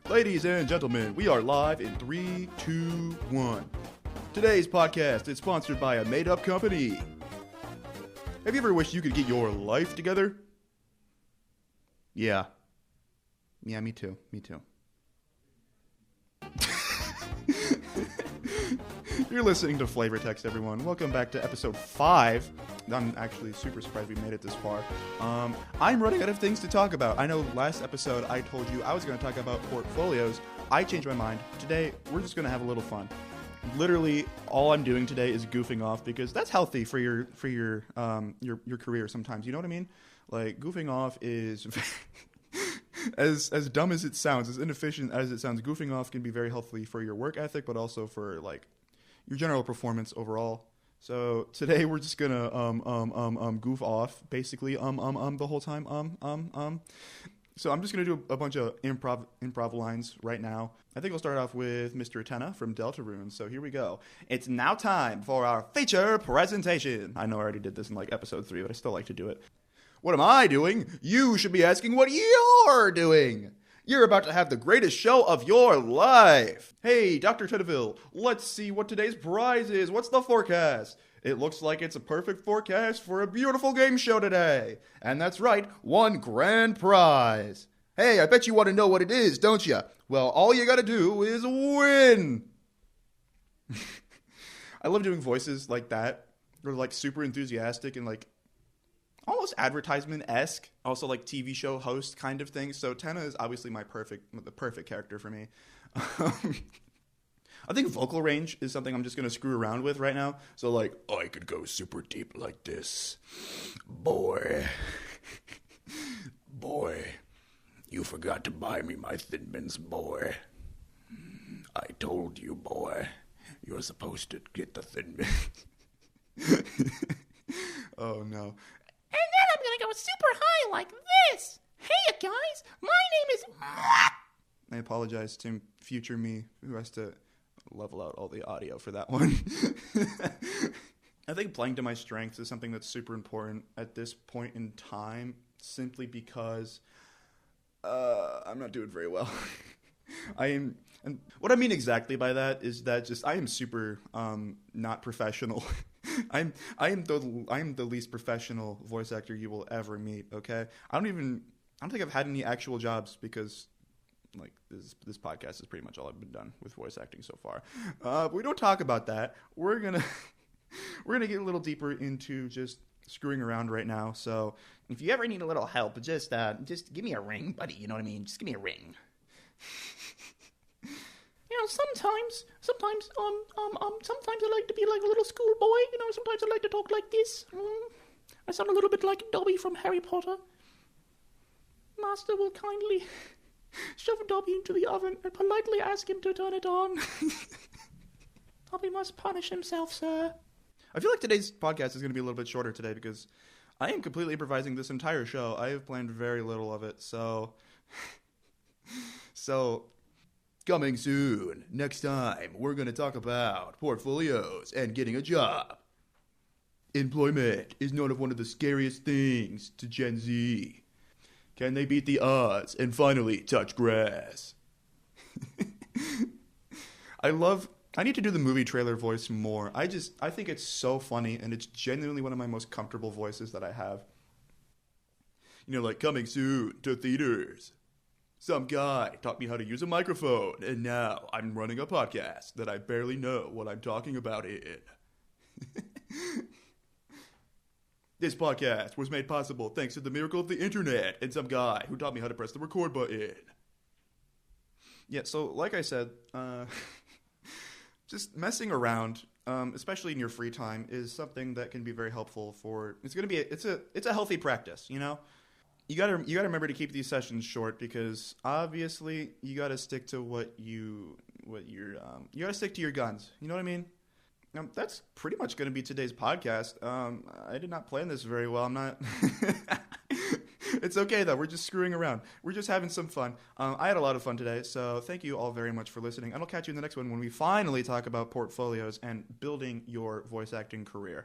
Ladies and gentlemen, we are live in 3, 2, 1. Today's podcast is sponsored by a made-up company. Have you ever wished you could get your life together? Yeah. Yeah, me too. You're listening to FLAVORTEXT, everyone. Welcome back to episode 5. I'm actually super surprised we made it this far. I'm running out of things to talk about. I know last episode I told you I was going to talk about portfolios. I changed my mind. Today, we're just going to have a little fun. Literally, all I'm doing today is goofing off because that's healthy for your career sometimes. You know what I mean? Like, goofing off is... As dumb as it sounds, as inefficient as it sounds, goofing off can be very healthy for your work ethic, but also for, like, your general performance overall. So today we're just gonna goof off basically the whole time So I'm just gonna do a bunch of improv lines right now. I think we'll start off with Mr. Atenna from Deltarune. So here we go. It's now time for our feature presentation. I know I already did this in like episode 3, but I still like to do it. What am I doing? You should be asking what you're doing. You're about to have the greatest show of your life. Hey, Dr. Tedeville, let's see what today's prize is. What's the forecast? It looks like it's a perfect forecast for a beautiful game show today. And that's right, 1 grand prize. Hey, I bet you want to know what it is, don't you? Well, all you gotta do is win. I love doing voices like that. They're like super enthusiastic and like almost advertisement-esque, also like TV show host kind of thing. So Tenna is obviously the perfect character for me. I think vocal range is something I'm just going to screw around with right now. So like, I could go super deep like this. Boy, you forgot to buy me my Thin Mints, boy. I told you, boy, you're supposed to get the Thin Mints. Oh no. And then I'm gonna go super high like this. Hey, guys, my name is... I apologize to future me, who has to level out all the audio for that one. I think playing to my strengths is something that's super important at this point in time, simply because I'm not doing very well. And what I mean exactly by that is that just I am super not professional. I am the least professional voice actor you will ever meet. Okay, I don't think I've had any actual jobs because like this podcast is pretty much all I've been done with voice acting so far. But we don't talk about that. We're gonna get a little deeper into just screwing around right now. So if you ever need a little help, just give me a ring, buddy. You know what I mean? Just give me a ring. You know, sometimes I like to be like a little schoolboy. You know, sometimes I like to talk like this. I sound a little bit like Dobby from Harry Potter. Master will kindly shove Dobby into the oven and politely ask him to turn it on. Dobby must punish himself, sir. I feel like today's podcast is going to be a little bit shorter today because I am completely improvising this entire show. I have planned very little of it, so coming soon. Next time, we're going to talk about portfolios and getting a job. Employment is known as one of the scariest things to Gen Z. Can they beat the odds and finally touch grass? I need to do the movie trailer voice more. I think it's so funny, and it's genuinely one of my most comfortable voices that I have. You know, like, coming soon to theaters. Some guy taught me how to use a microphone, and now I'm running a podcast that I barely know what I'm talking about in. This podcast was made possible thanks to the miracle of the internet and some guy who taught me how to press the record button. Yeah, so like I said, just messing around, especially in your free time, is something that can be very helpful for. It's a healthy practice, you know. You gotta remember to keep these sessions short because obviously you gotta stick to you gotta stick to your guns. You know what I mean? That's pretty much gonna be today's podcast. I did not plan this very well. I'm not. It's okay though. We're just screwing around. We're just having some fun. I had a lot of fun today, so thank you all very much for listening. And I'll catch you in the next one when we finally talk about portfolios and building your voice acting career.